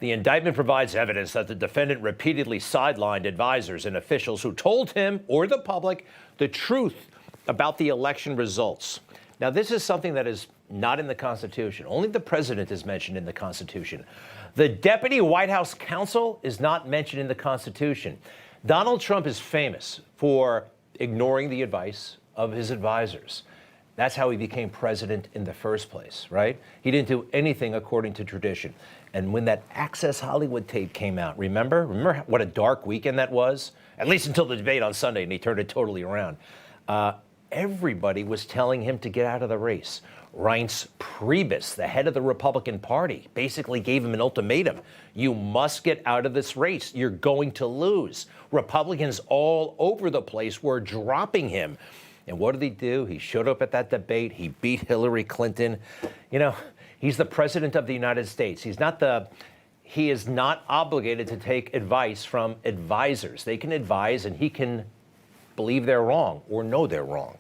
The indictment provides evidence that the defendant repeatedly sidelined advisors and officials who told him or the public the truth about the election results. Now, this is something that is not in the Constitution. Only the president is mentioned in the Constitution. The deputy White House counsel is not mentioned in the Constitution. Donald Trump is famous for ignoring the advice of his advisors. That's how he became president in the first place, right? He didn't do anything according to tradition. And when that Access Hollywood tape came out, remember what a dark weekend that was? At least until the debate on Sunday, and he turned it totally around. Everybody was telling him to get out of the race. Reince Priebus, the head of the Republican Party, basically gave him an ultimatum. You must get out of this race. You're going to lose. Republicans all over the place were dropping him. And what did he do? He showed up at that debate. He beat Hillary Clinton. You know, he's the president of the United States. He is not obligated to take advice from advisors. They can advise and he can believe they're wrong or know they're wrong.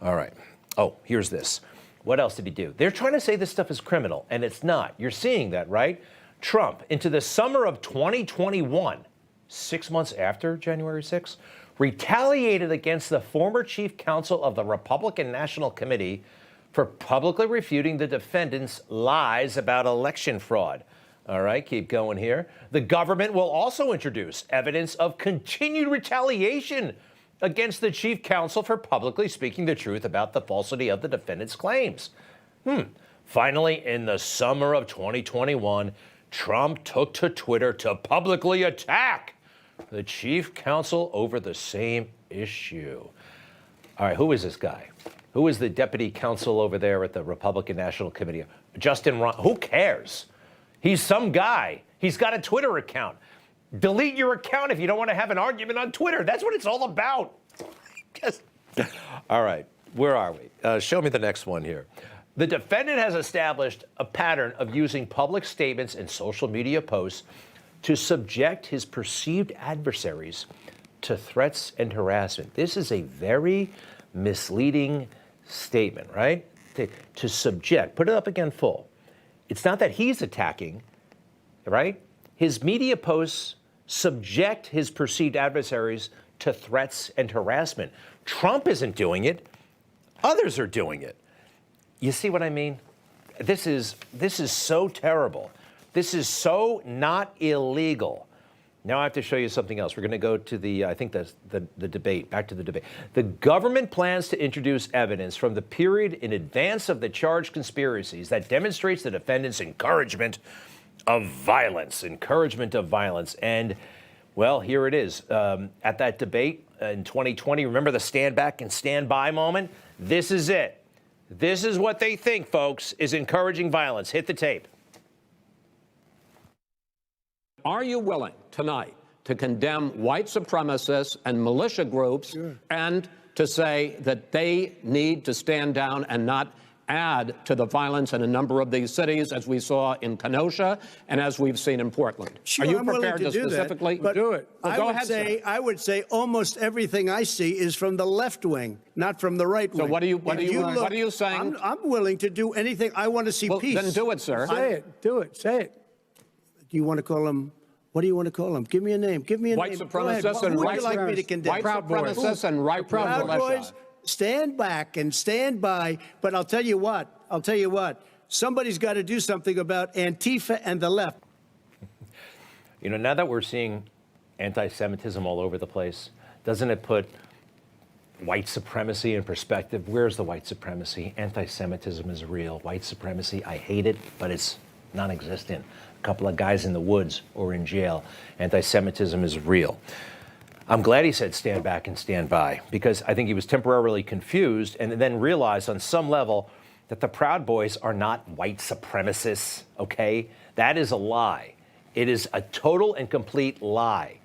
All right. Oh, here's this. What else did he do? They're trying to say this stuff is criminal, and it's not. You're seeing that, right? Trump, into the summer of 2021, 6 months after January 6th, retaliated against the former chief counsel of the Republican National Committee for publicly refuting the defendant's lies about election fraud. All right, keep going here. The government will also introduce evidence of continued retaliation against the chief counsel for publicly speaking the truth about the falsity of the defendant's claims. Finally, in the summer of 2021, Trump took to Twitter to publicly attack the chief counsel over the same issue. All right, who is this guy? Who is the deputy counsel over there at the Republican National Committee? Justin Ron. Who cares? He's some guy. He's got a Twitter account. Delete your account if you don't want to have an argument on Twitter. That's what it's all about. All right, where are we? Show me the next one here. The defendant has established a pattern of using public statements and social media posts to subject his perceived adversaries to threats and harassment. This is a very misleading statement, right? To subject. Put it up again full. It's not that he's attacking, right? His media posts subject his perceived adversaries to threats and harassment. Trump isn't doing it. Others are doing it. You see what I mean? This is so terrible. This is so not illegal. Now I have to show you something else. We're going to go to the debate, back to the debate. The government plans to introduce evidence from the period in advance of the charged conspiracies that demonstrates the defendant's encouragement of violence. And, well, here it is. At that debate in 2020, remember the stand back and stand by moment? This is it. This is what they think, folks, is encouraging violence. Hit the tape. Are you willing tonight to condemn white supremacists and militia groups and to say that they need to stand down and not add to the violence in a number of these cities, as we saw in Kenosha and as we've seen in Portland? Sure, are you I'm prepared to do specifically that, do it? Well, go ahead, I would say almost everything I see is from the left wing, not from the right wing. So what are you saying? I'm willing to do anything. I want to see peace. Then do it, sir. Say it. Do it. Say it. Do you want to call him? What do you want to call them? Give me a name. Give me a white name. Supremacists and white supremacists. Like me to condemn? White supremacists and right Proud Boys. Stand back and stand by. But I'll tell you what. Somebody's got to do something about Antifa and the left. You know, now that we're seeing anti-Semitism all over the place, doesn't it put white supremacy in perspective? Where's the white supremacy? Anti-Semitism is real. White supremacy, I hate it, but it's non-existent. A couple of guys in the woods or in jail. Anti-Semitism is real. I'm glad he said stand back and stand by, because I think he was temporarily confused and then realized on some level that the Proud Boys are not white supremacists, okay? That is a lie. It is a total and complete lie.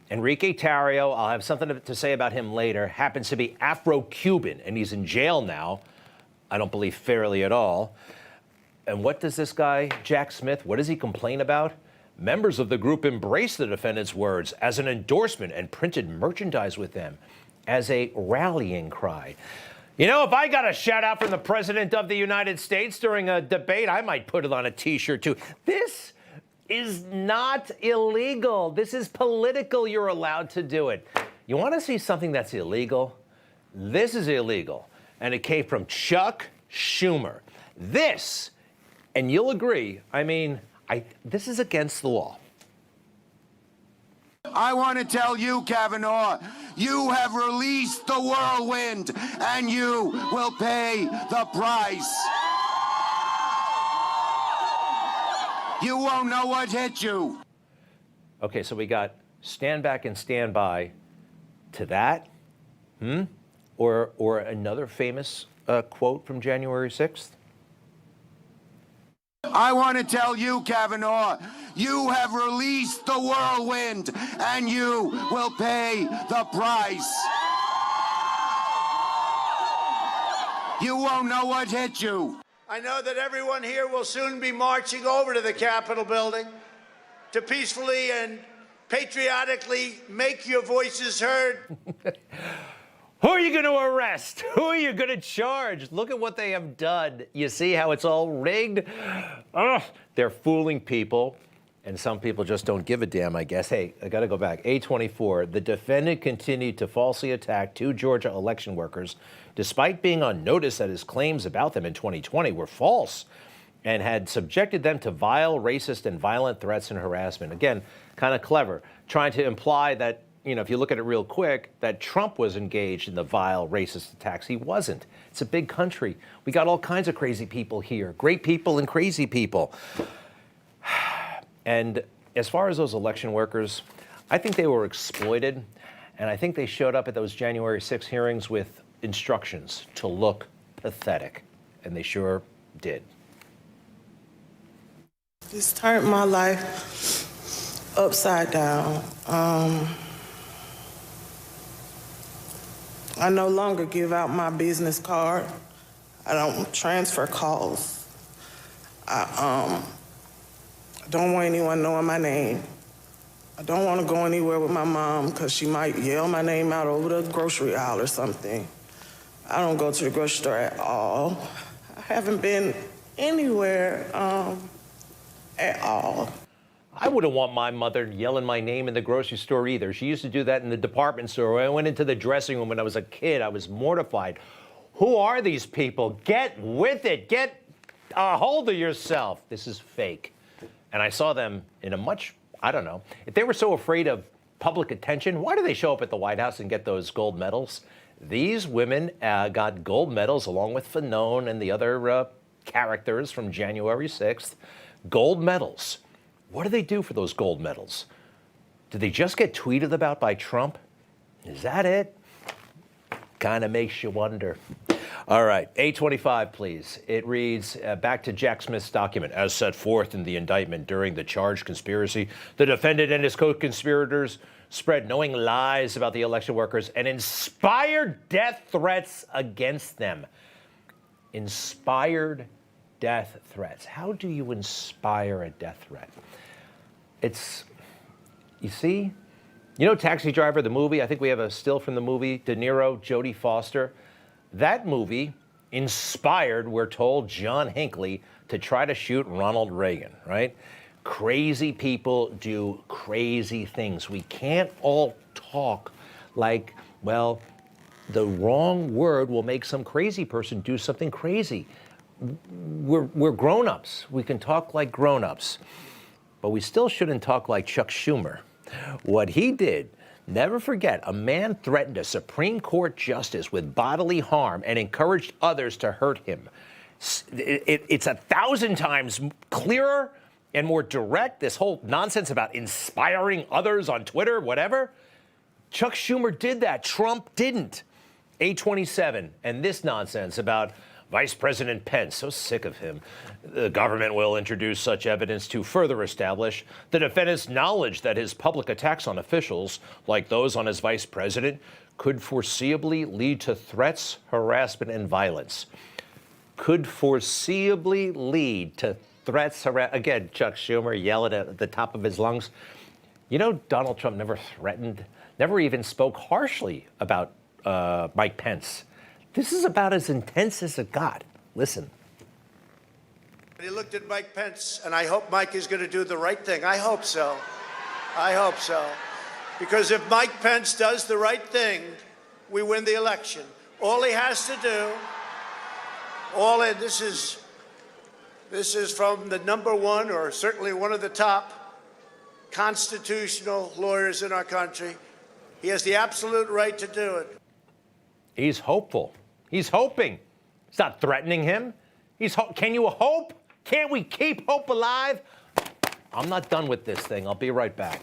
Enrique Tarrio, I'll have something to say about him later, happens to be Afro-Cuban, and he's in jail now. I don't believe fairly at all. And what does this guy, Jack Smith, what does he complain about? Members of the group embraced the defendant's words as an endorsement and printed merchandise with them as a rallying cry. You know, if I got a shout out from the President of the United States during a debate, I might put it on a T-shirt too. This is not illegal. This is political. You're allowed to do it. You want to see something that's illegal? This is illegal. And it came from Chuck Schumer. This, and you'll agree, I mean, this is against the law. I want to tell you, Kavanaugh, you have released the whirlwind, and you will pay the price. You won't know what hit you. Okay, so we got stand back and stand by to that, or another famous quote from January 6th. I want to tell you, Kavanaugh, you have released the whirlwind, and you will pay the price. You won't know what hit you. I know that everyone here will soon be marching over to the Capitol building to peacefully and patriotically make your voices heard. Who are you going to arrest? Who are you going to charge? Look at what they have done. You see how it's all rigged? Ugh, they're fooling people, and some people just don't give a damn, I guess. Hey, I got to go back. A24, the defendant continued to falsely attack 2 Georgia election workers, despite being on notice that his claims about them in 2020 were false and had subjected them to vile, racist, and violent threats and harassment. Again, kind of clever, trying to imply that, you know, if you look at it real quick, that Trump was engaged in the vile, racist attacks. He wasn't. It's a big country. We got all kinds of crazy people here, great people and crazy people. And as far as those election workers, I think they were exploited, and I think they showed up at those January 6 hearings with instructions to look pathetic, and they sure did. This turned my life upside down. I no longer give out my business card. I don't transfer calls. I don't want anyone knowing my name. I don't want to go anywhere with my mom because she might yell my name out over the grocery aisle or something. I don't go to the grocery store at all. I haven't been anywhere at all. I wouldn't want my mother yelling my name in the grocery store either. She used to do that in the department store. When I went into the dressing room when I was a kid, I was mortified. Who are these people? Get with it. Get a hold of yourself. This is fake. And I saw them in a much, I don't know. If they were so afraid of public attention, why do they show up at the White House and get those gold medals? These women got gold medals along with Fanone and the other characters from January 6th. Gold medals. What do they do for those gold medals? Do they just get tweeted about by Trump? Is that it? Kind of makes you wonder. All right, A25, please. It reads, back to Jack Smith's document. As set forth in the indictment during the charged conspiracy, the defendant and his co-conspirators spread knowing lies about the election workers and inspired death threats against them. Inspired death threats. How do you inspire a death threat? It's, you see, you know Taxi Driver, the movie? I think we have a still from the movie, De Niro, Jodie Foster. That movie inspired, we're told, John Hinckley to try to shoot Ronald Reagan, right? Crazy people do crazy things. We can't all talk like, well, the wrong word will make some crazy person do something crazy. We're grown-ups. We can talk like grown-ups. But we still shouldn't talk like Chuck Schumer. What he did, never forget, a man threatened a Supreme Court justice with bodily harm and encouraged others to hurt him. It's 1,000 times clearer and more direct, this whole nonsense about inspiring others on Twitter, whatever. Chuck Schumer did that. Trump didn't. A27, and this nonsense about Vice President Pence, so sick of him. The government will introduce such evidence to further establish the defendant's knowledge that his public attacks on officials, like those on his vice president, could foreseeably lead to threats, harassment, and violence. Could foreseeably lead to threats, again, Chuck Schumer yelling at the top of his lungs. You know, Donald Trump never threatened, never even spoke harshly about Mike Pence. This is about as intense as it got. Listen. He looked at Mike Pence, and I hope Mike is going to do the right thing. I hope so. I hope so. Because if Mike Pence does the right thing, we win the election. All he has to do, this is from the #1, or certainly one of the top constitutional lawyers in our country. He has the absolute right to do it. He's hopeful. He's hoping. It's not threatening him. Can you hope? Can't we keep hope alive? I'm not done with this thing. I'll be right back.